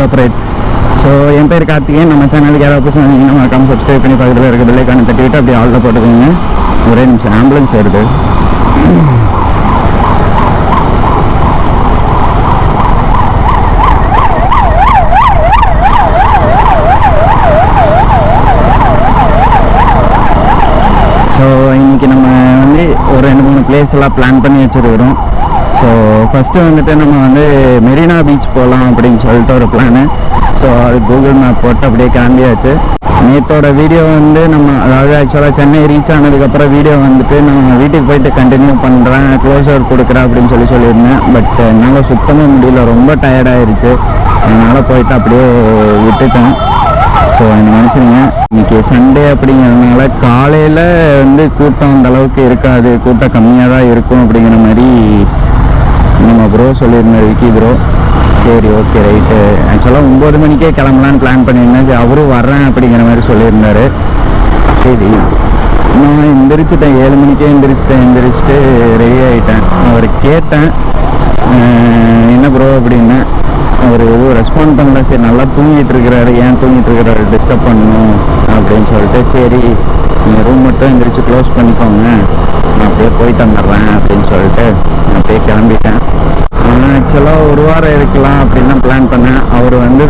Operate. So என் பேர் கார்த்திகேயன். நம்ம சேனலுக்கு யாராவது புதுசு வந்தீங்கன்னா மறக்காம சப்ஸ்கிரைப் பண்ணி பக்கத்தில் இருக்க பெல்லைக்கான தட்டிவிட்டு அப்படியே ஆளில் போட்டுக்கோங்க. ஒரே நிமிஷம், ஆம்புலன்ஸ் வருது. ஸோ இன்றைக்கி நம்ம வந்து ஒரு 2-3 பிளேஸ் எல்லாம் பிளான் பண்ணி வச்சுருக்கிறோம். ஸோ ஃபஸ்ட்டு வந்துட்டு நம்ம வந்து மெரினா பீச் போகலாம் அப்படின்னு சொல்லிட்டு ஒரு பிளானு. ஸோ அது கூகுள் மேப் போட்டு அப்படியே கிளம்பியாச்சு. நேற்றோட வீடியோ வந்து நம்ம அதாவது ஆக்சுவலாக சென்னை ரீச் ஆனதுக்கப்புறம் வீடியோ வந்துட்டு நான் வீட்டுக்கு போயிட்டு கண்டினியூ பண்ணுறேன், க்ளோஸர் கொடுக்குறேன் அப்படின்னு சொல்லியிருந்தேன். பட் என்னால் சுத்தமாக முடியல, ரொம்ப டயர்டாயிருச்சு. அதனால் போயிட்டு அப்படியே விட்டுட்டேன். ஸோ என்ன நினச்சிருங்க, இன்றைக்கி சண்டே அப்படிங்கிறதுனால காலையில் வந்து கூட்டம் அந்தளவுக்கு இருக்காது, கூட்டம் கம்மியாக தான் இருக்கும் அப்படிங்கிற மாதிரி நம்ம ப்ரோ சொல்லியிருந்தார், விக்கி ப்ரோ. சரி, ஓகே, ரைட்டு. ஆக்சுவலாக 9 மணிக்கே கிளம்பலான்னு பிளான் பண்ணியிருந்தேன். அவரும் வர்றேன் அப்படிங்கிற மாதிரி சொல்லியிருந்தார். சரி, நான் எந்திரிச்சிட்டேன், 7 மணிக்கே எந்திரிச்சிட்டு ரெடி ஆகிட்டேன். அவர் கேட்டேன் என்ன ப்ரோ அப்படின்னு. அவர் எதுவும் ரெஸ்பாண்ட் பண்ணல. சரி, நல்லா தூங்கிட்டு இருக்கிறாரு, ஏன் தூங்கிட்டு இருக்கிறாரு, டிஸ்டர்ப் பண்ணணும் அப்படின்னு சொல்லிட்டு, சரி நீங்கள் ரூம் மட்டும் எந்திரிச்சு க்ளோஸ் பண்ணிக்கோங்க, நான் அப்படியே போயிட்டு வந்துடுறேன் அப்படின்னு சொல்லிட்டு அப்படியே கிளம்பிட்டேன். ஆக்சுவலாக 1 வாரம் இருக்கலாம் அப்படின்னு தான் பிளான் பண்ணேன். அவர் வந்து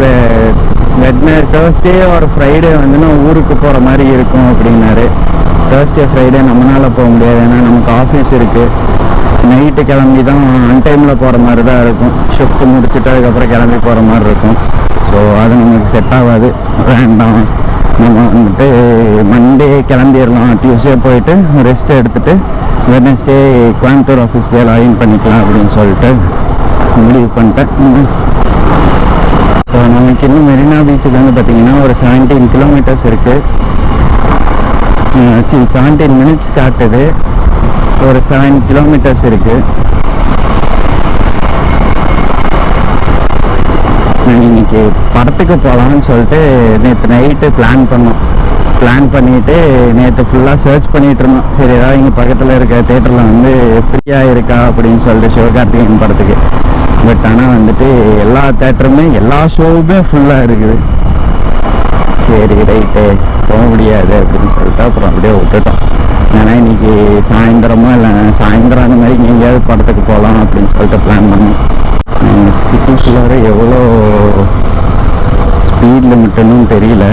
தேர்ஸ்டே ஒரு ஃப்ரைடே வந்து நான் ஊருக்கு போகிற மாதிரி இருக்கும் அப்படின்னாரு. தேர்ஸ்டே ஃப்ரைடே நம்மளால் போக முடியாது, ஏன்னா நமக்கு ஆஃபீஸ் இருக்குது. நைட்டு கிளம்பி தான் அன்டைமில் போகிற மாதிரி தான் இருக்கும். ஷிஃப்ட் முடிச்சுட்டு அதுக்கப்புறம் கிளம்பி போகிற மாதிரி இருக்கும். ஸோ அது நமக்கு செட் ஆகாது, வேண்டாம். நம்ம வந்துட்டு மண்டே கிளம்பிடலாம், டியூஸ்டே போயிட்டு ரெஸ்ட் எடுத்துகிட்டு வெட்னஸ்டே கோயம்புத்தூர் ஆஃபீஸ்லேயே லாகின் பண்ணிக்கலாம் அப்படின்னு சொல்லிட்டு முடிவு பண்ணிட்டேன். ஸோ நமக்கு இன்னும் மெரினா பீச்சுக்கு வந்து பார்த்திங்கன்னா ஒரு 17 கிலோமீட்டர்ஸ் இருக்குது. 17 மினிட்ஸ் காட்டுது. ஒரு 7 கிலோமீட்டர்ஸ் இருக்குது. இன்னைக்கு படத்துக்கு போகலான்னு சொல்லிட்டு நேற்று நைட்டு பிளான் பண்ணிவிட்டு நேற்று ஃபுல்லாக சர்ச் பண்ணிகிட்டு இருந்தோம். சரி, ஏதாவது இங்கே பக்கத்தில் இருக்க தேட்டரில் வந்து ஃப்ரீயாக இருக்கா அப்படின்னு சொல்லிட்டு சிவகார்த்திகேயன் படத்துக்கு. பட் ஆனால் வந்துட்டு எல்லா தேட்டருமே எல்லா ஷோவுமே ஃபுல்லாக இருக்குது. சரி, ரைட்டு, போக முடியாது அப்படின்னு சொல்லிட்டு அப்புறம் அப்படியே விட்டுட்டோம். ஏன்னா இன்றைக்கி சாயந்தரமோ இல்லை சாயந்தரம் அந்த மாதிரி எங்கேயாவது படத்துக்கு போகலாம் அப்படின்னு சொல்லிட்டு பிளான் பண்ணோம். சிட்டிக்குள்ளார எவ்வளோ ஸ்பீட் லிமிட்டுன்னு தெரியல.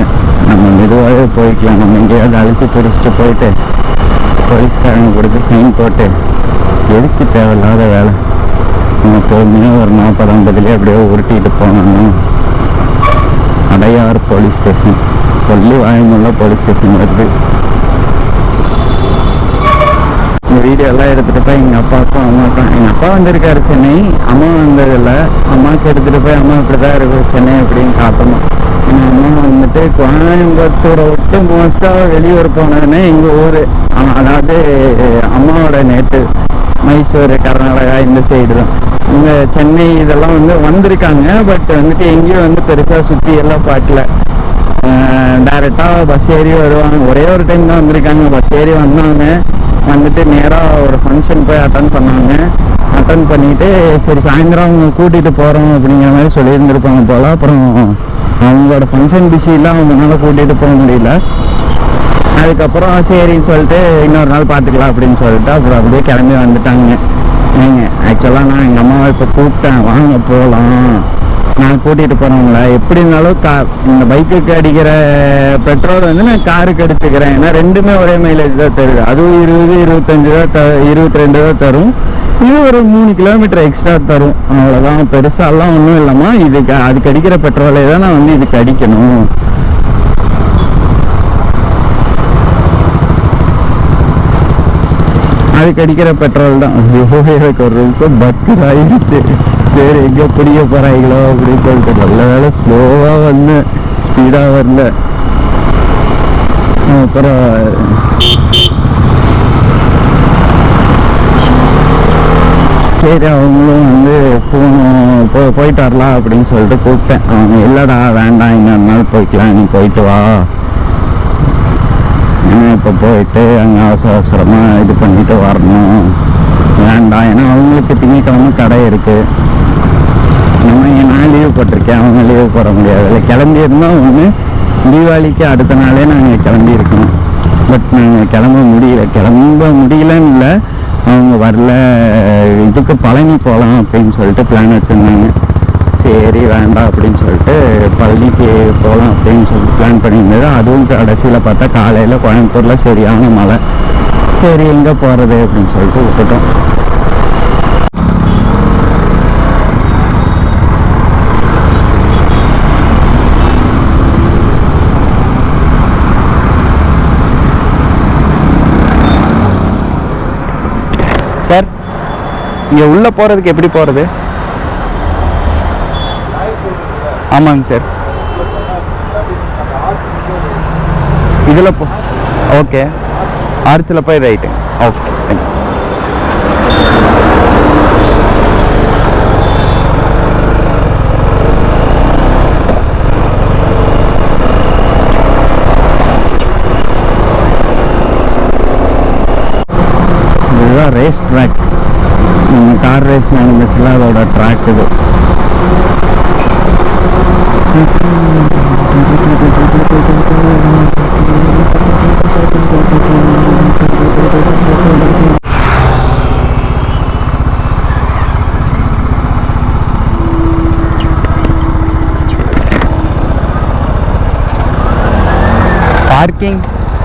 நம்ம மெதுவாகவே போய்க்கலாம். நம்ம எங்கேயாவது அழுத்தி பிடிச்சிட்டு போயிட்டு போலீஸ்காரங்க கொடுத்து ஃபைன் போட்டு எதுக்கு தேவையில்லாத வேலை. நம்ம பொறுமையாக ஒரு 40-50 அப்படியே உருட்டிகிட்டு போனோம். அடையார் போலீஸ் ஸ்டேஷன், கொல்லி வாயமுள்ள போலீஸ் ஸ்டேஷன் வருது. இந்த வீடியோ எல்லாம் எடுத்துகிட்டு போய் எங்கள் அப்பாவுக்கும் அம்மாவுக்கும், எங்கள் அப்பா வந்திருக்காரு சென்னை, அம்மா வந்ததில்லை. அம்மாவுக்கு எடுத்துகிட்டு போய் அம்மா இப்படி தான் இருக்குது சென்னை அப்படின்னு காட்டணும். எங்கள் அம்மா வந்துட்டு கோயம்புத்தூரை விட்டு மோஸ்ட்டாக வெளியூர் போனதுன்னா எங்கள் ஊர், அதாவது அம்மாவோட நேட்டு மைசூர், கர்நாடகா இந்த சைடு தான். இங்கே சென்னை இதெல்லாம் வந்து வந்திருக்காங்க. பட் வந்துட்டு எங்கேயும் வந்து பெருசாக சுற்றி எல்லாம் பார்க்கல. டைரெக்டாக பஸ் ஏறி வருவாங்க. ஒரே ஒரு டைம் தான் வந்திருக்காங்க. பஸ் ஏறி வந்தாங்க, வந்துட்டு நேராக ஒரு ஃபங்க்ஷன் போய் அட்டன் பண்ணிவிட்டு சரி சாயந்தரம் அவங்க கூட்டிகிட்டு போகிறோம் அப்படிங்கிற மாதிரி சொல்லியிருந்துருப்பாங்க போல். அப்புறம் அவங்களோட ஃபங்க்ஷன் பிஸிலாம் அவங்களால கூட்டிகிட்டு போக முடியல. அதுக்கப்புறம் சரின்னு சொல்லிட்டு இன்னொரு நாள் பார்த்துக்கலாம் அப்படின்னு சொல்லிட்டு அப்புறம் அப்படியே கிளம்பி வந்துட்டாங்க. ஆக்சுவலாக நான் எங்கள் அம்மாவை இப்போ கூப்பிட்டேன், வாங்க போகலாம், நான் கூட்டிகிட்டு போகிறவங்கள எப்படி இருந்தாலும் இந்த பைக்குக்கு அடிக்கிற பெட்ரோல் வந்து நான் காருக்கு அடிச்சுக்கிறேன். ஏன்னா ரெண்டுமே ஒரே மைலேஜ் தான் தருது. அதுவும் 20-25 தான் 22 தான் தரும். இது ஒரு 3 கிலோமீட்டர் எக்ஸ்ட்ரா தரும், அவ்வளோதான். பெருசாலாம் ஒன்றும் இல்லாமல் அதுக்கு அடிக்கிற பெட்ரோலே தான் நான் வந்து இதுக்கு அடிக்கணும். அதுக்கு அடிக்கிற பெட்ரோல் தான். எனக்கு ஒரு நிமிஷம் பக்கர் ஆயிடுச்சு. சரி, எங்கே பிடிக்க போகிறாங்களோ அப்படின்னு சொல்லிட்டு நல்ல வேலை ஸ்லோவாக வந்து ஸ்பீடாக வரல. அப்புறம் சரி அவங்களும் வந்து போயிட்டு வரலாம் அப்படின்னு சொல்லிட்டு கூப்பிட்டேன். அவங்க இல்லைடா வேண்டாம், இன்னொரு நாள் போய்க்கலாம், நீ போயிட்டு வா. ஏன்னா இப்போ போயிட்டு அங்கே அவசரமாக இது பண்ணிட்டு வேண்டாம். ஏன்னா அவங்களுக்கு திங்கக்கிழமை கடை இருக்குது. நான் நான் லீவ் போட்டிருக்கேன், அவங்க லீவ் போட முடியாது. இல்லை கிளம்பியிருந்தோம் ஒன்று தீபாவளிக்கு அடுத்த நாளே நாங்கள் கிளம்பியிருக்கணும். பட் நாங்கள் கிளம்ப முடியலன்னு இல்லை, அவங்க வரல. இதுக்கு பழனி போகலாம் அப்படின்னு சொல்லிட்டு பிளான் வச்சுருந்தாங்க. சரி வேண்டாம் அப்படின்னு சொல்லிட்டு பழனிக்கு போகலாம் அப்படின்னு சொல்லிட்டு பிளான் பண்ணியிருந்தது. அதுவும் கடைசியில் பார்த்தா காலையில் கோயம்புத்தூரில் சரியான மழை. சரி எங்கே போகிறது அப்படின்னு சொல்லிட்டு விட்டுட்டோம். சார் இங்கே உள்ளே போகிறதுக்கு எப்படி போகிறது? ஆமாங்க சார், இதில் ஓகே, ஆர்ச்சில் போய் ரைட்டு. Okay thank you. இதுதான் ரேஸ் ட்ராக். நம்ம கார் ரேஸ் நடந்துச்சுல அதோட ட்ராக் இது.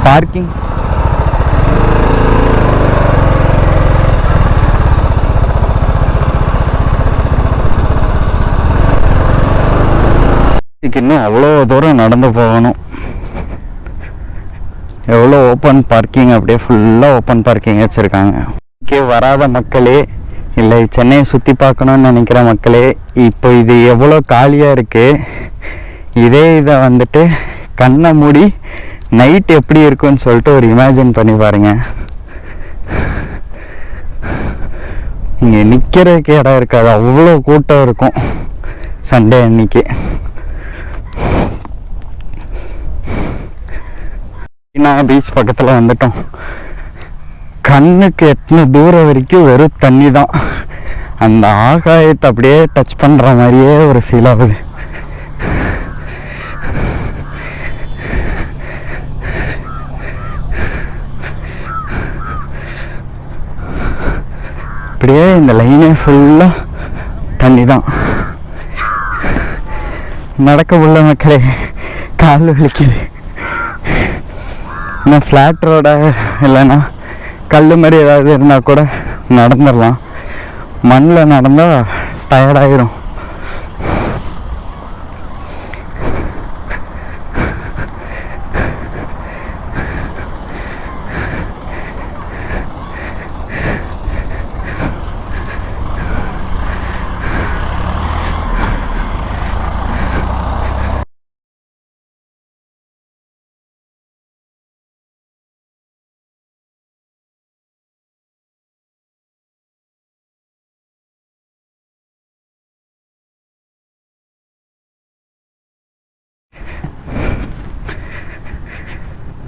பார்க்கிங் இன்னும் அவ்வளோ தூரம் நடந்து போகணும். எவ்வளோ ஓப்பன் பார்க்கிங், அப்படியே ஃபுல்லாக ஓப்பன் பார்க்கிங் வச்சுருக்காங்க. இங்கே வராத மக்களே, இல்லை சென்னையை சுற்றி பார்க்கணுன்னு நினைக்கிற மக்களே, இப்போ இது எவ்வளோ காலியாக இருக்குது. இதே இதை வந்துட்டு கண்ணை மூடி நைட் எப்படி இருக்குன்னு சொல்லிட்டு ஒரு இமேஜின் பண்ணி பாருங்கள். இங்கே நிற்கிறதுக்கு இடம் இருக்காது, அவ்வளோ கூட்டம் இருக்கும் சண்டே அன்னைக்கு. பீச் பக்கத்தில் வந்துட்டோம். கண்ணுக்கு எட்டின தூரம் வரைக்கும் வெறும் தண்ணி தான். அந்த ஆகாயத்தை அப்படியே டச் பண்ணுற மாதிரியே ஒரு ஃபீல் ஆகுது. அப்படியே இந்த லைனே ஃபுல்லாக தண்ணி தான். நடக்க உள்ள மக்களே கால் வலிக்குது. இன்னும் ஃப்ளாட் ரோட இல்லைன்னா கல் மாதிரி ஏதாவது இருந்தால் கூட நடந்துடலாம். மண்ணில் நடந்தால் டயர்டாயிரும்.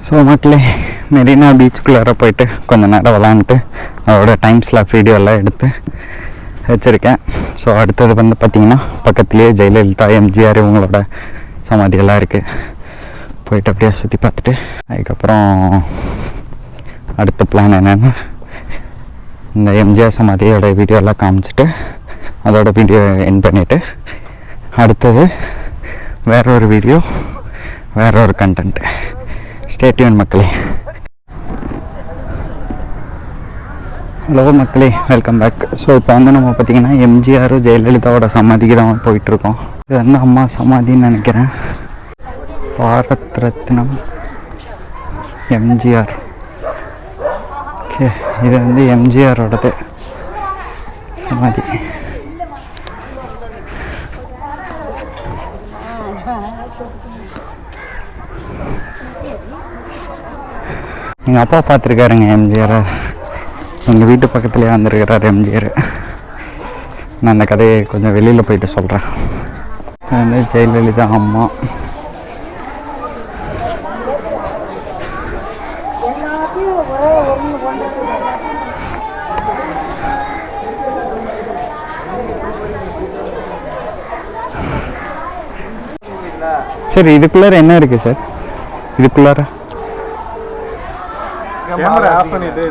ஸோ மக்களே, மெரினா பீச்சுக்குள்ளார போயிட்டு கொஞ்சம் நேரம் விளாண்டுட்டு அதோட டைம் ஸ்லாப் வீடியோலாம் எடுத்து வச்சுருக்கேன். ஸோ அடுத்தது வந்து பார்த்திங்கன்னா பக்கத்துலேயே ஜெயலலிதா, எம்ஜிஆர் இவங்களோட சமாதிகள்லாம் இருக்குது. போயிட்டு அப்படியே சுற்றி பார்த்துட்டு அதுக்கப்புறம் அடுத்த பிளான் என்னென்னா இந்த எம்ஜிஆர் சமாதியோட வீடியோலாம் காமிச்சிட்டு அதோட வீடியோ எண்ட் பண்ணிவிட்டு அடுத்தது வேற ஒரு வீடியோ, வேற ஒரு கண்டென்ட். ஸ்டே டியூன் மக்களே. ஹலோ மக்களே, வெல்கம் பேக். ஸோ இப்போ வந்து நம்ம பார்த்திங்கன்னா எம்ஜிஆர் ஜெயலலிதாவோட சமாதிக்கு தான் போயிட்டுருக்கோம். இது வந்து அம்மா சமாதின்னு நினைக்கிறேன். பாரத் ரத்னம் எம்ஜிஆர். ஓகே, இது வந்து எம்ஜிஆரோடது சமாதி. எங்கள் அப்பா பார்த்துருக்காருங்க எம்ஜிஆர். எங்கள் வீட்டு பக்கத்துலேயே வந்திருக்கிறார் எம்ஜிஆர். நான் அந்த கதையை கொஞ்சம் வெளியில் போயிட்டு சொல்கிறேன். வந்து ஜெயலலிதா அம்மா. சார் இதுக்குள்ளார என்ன இருக்குது சார்? இதுக்குள்ளார கேமரா ஆஃப் பண்ணிட்டு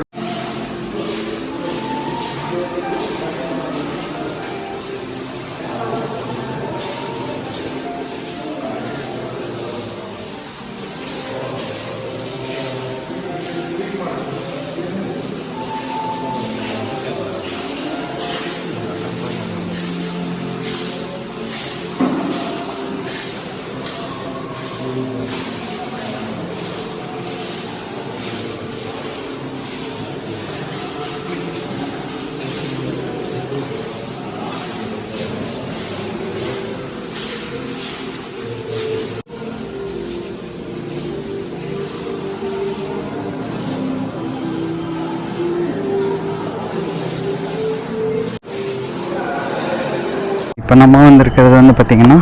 இப்போ நம்ம வந்திருக்கிறது வந்து பார்த்திங்கன்னா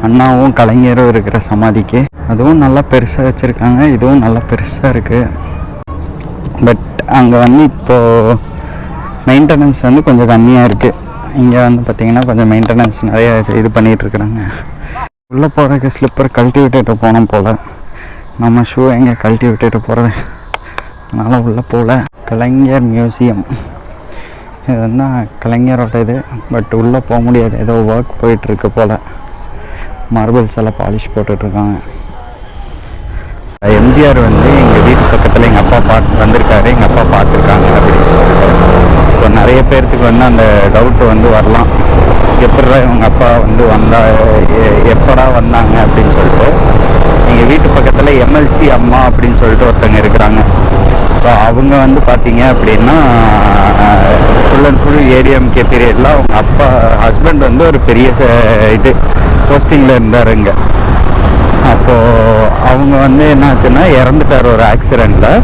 அண்ணாவும் கலைஞரும் இருக்கிற சமாதிக்கு. அதுவும் நல்லா பெருசாக வச்சுருக்காங்க, இதுவும் நல்லா பெருசாக இருக்குது. பட் அங்கே வந்து இப்போது மெயின்டெனன்ஸ் வந்து கொஞ்சம் கம்மியாக இருக்குது. இங்கே வந்து பார்த்திங்கன்னா கொஞ்சம் மெயின்டெனன்ஸ் நிறைய இது பண்ணிகிட்ருக்குறாங்க. உள்ளே போகிறதுக்கு ஸ்லிப்பர் கழட்டி விட்டுட்டு போனோம் போல். நம்ம ஷூ எங்கே கழட்டி விட்டுட்டு போகிறது, அதனால் உள்ளே போகல. கலைஞர் மியூசியம் இது வந்து கலைஞரோட இது. பட் உள்ளே போக முடியாது, ஏதோ ஒர்க் போயிட்டுருக்கு போல். மார்பிள்ஸ் எல்லாம் பாலிஷ் போட்டுட்ருக்காங்க. எம்ஜிஆர் வந்து எங்கள் வீட்டு பக்கத்தில் எங்கள் அப்பா வந்திருக்காரு, எங்கள் அப்பா பார்த்துருக்காங்க அப்படின்னு சொல்லிட்டு. ஸோ நிறைய பேர்த்துக்கு வந்து அந்த டவுட்டு வந்து வரலாம், எப்படா இவங்க அப்பா வந்து எப்படா வந்தாங்க அப்படின்னு சொல்லிட்டு. எங்கள் வீட்டு பக்கத்தில் எம்எல்சி அம்மா அப்படின்னு சொல்லிட்டு ஒருத்தங்க இருக்கிறாங்க. ஸோ அவங்க வந்து பார்த்தீங்க அப்படின்னா ஃபுல் அண்ட் ஃபுல் ஏடிஎம்கே பீரியடில் அவங்க அப்பா ஹஸ்பண்ட் வந்து ஒரு பெரிய இது போஸ்டிங்கில் இருந்தாருங்க. அப்போது அவங்க வந்து என்ன ஆச்சுன்னா இறந்துட்டார் ஒரு ஆக்சிடெண்ட்டில்.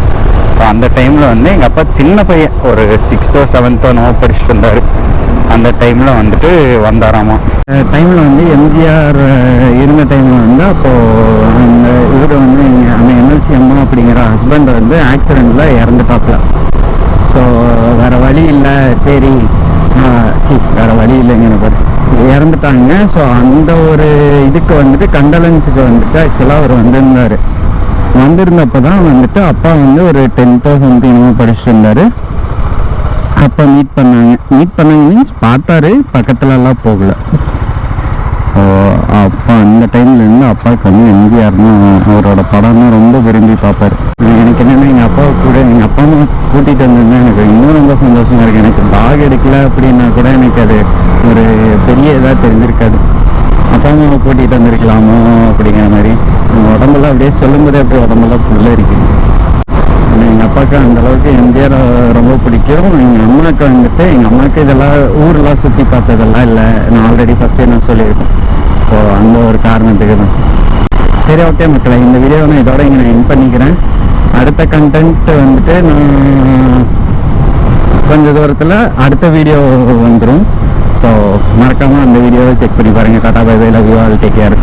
ஸோ அந்த டைமில் வந்து எங்கள் அப்பா சின்ன பையன் ஒரு 6th or 7th நோ படிச்சுட்டு இருந்தார். அந்த டைமில் வந்துட்டு வந்தாராமா. டைமில் வந்து எம்ஜிஆர் இருந்த டைமில் வந்து அப்போது அந்த இவர் வந்து அந்த எம்எல்சி அம்மா அப்படிங்கிற ஹஸ்பண்ட் வந்து ஆக்சிடெண்ட்டில் இறந்துட்டாப்புல. ஸோ வேறு வழி இல்லை, சரி வேறு வழி இல்லைங்கிற பாரு இறந்துட்டாங்க. ஸோ அந்த ஒரு இதுக்கு வந்துட்டு கண்டலன்ஸுக்கு வந்துட்டு ஆக்சுவலாக அவர் வந்திருந்தப்போ தான் வந்துட்டு அப்பா வந்து ஒரு 10th or something படிச்சுட்டு இருந்தார். அப்போ மீட் பண்ணாங்க மீன்ஸ் பார்த்தாரு, பக்கத்துலலாம் போகல. ஸோ அப்போ அந்த டைம்லேருந்து அப்பாவுக்கு வந்து எம்ஜிஆர்னு அவரோட படம்னா ரொம்ப விரும்பி பார்ப்பார். எனக்கு என்னென்னா எங்கள் அப்பாவை கூட எங்கள் அப்பா அம்மா கூட்டிகிட்டு வந்திருந்தா எனக்கு இன்னும் ரொம்ப சந்தோஷமாக இருக்குது. எனக்கு டாக் எடுக்கல அப்படின்னா கூட எனக்கு அது ஒரு பெரிய இதாக தெரிஞ்சிருக்காது. அப்பா அம்மாவை கூட்டிகிட்டு வந்திருக்கலாமோ அப்படிங்கிற மாதிரி உடம்பெல்லாம் அப்படியே சொல்லும்போதே அப்படியே உடம்பெல்லாம் ஃபுல்லாக இருக்குது. எங்கள் அப்பாவுக்கு அந்தளவுக்கு எம்ஜிஆர் ரொம்ப பிடிக்கும். எங்கள் அம்மாவுக்கு வந்துட்டு எங்கள் அம்மாவுக்கு இதெல்லாம் ஊரெலாம் சுற்றி பார்த்ததெல்லாம் இல்லை. நான் ஆல்ரெடி ஃபஸ்ட்டே நான் சொல்லியிருக்கேன். ஸோ அந்த ஒரு காரணத்துக்கு தான். சரி, ஓகே மக்களை, இந்த வீடியோவை நான் இதோட இங்கே நான் எண்ட் பண்ணிக்கிறேன். அடுத்த கண்டென்ட் வந்துட்டு நான் கொஞ்சம் தூரத்தில் அடுத்த வீடியோ வந்துடும். ஸோ மறக்காமல் அந்த வீடியோவை செக் பண்ணி பாருங்கள். Tata bye bye, love you all, take care.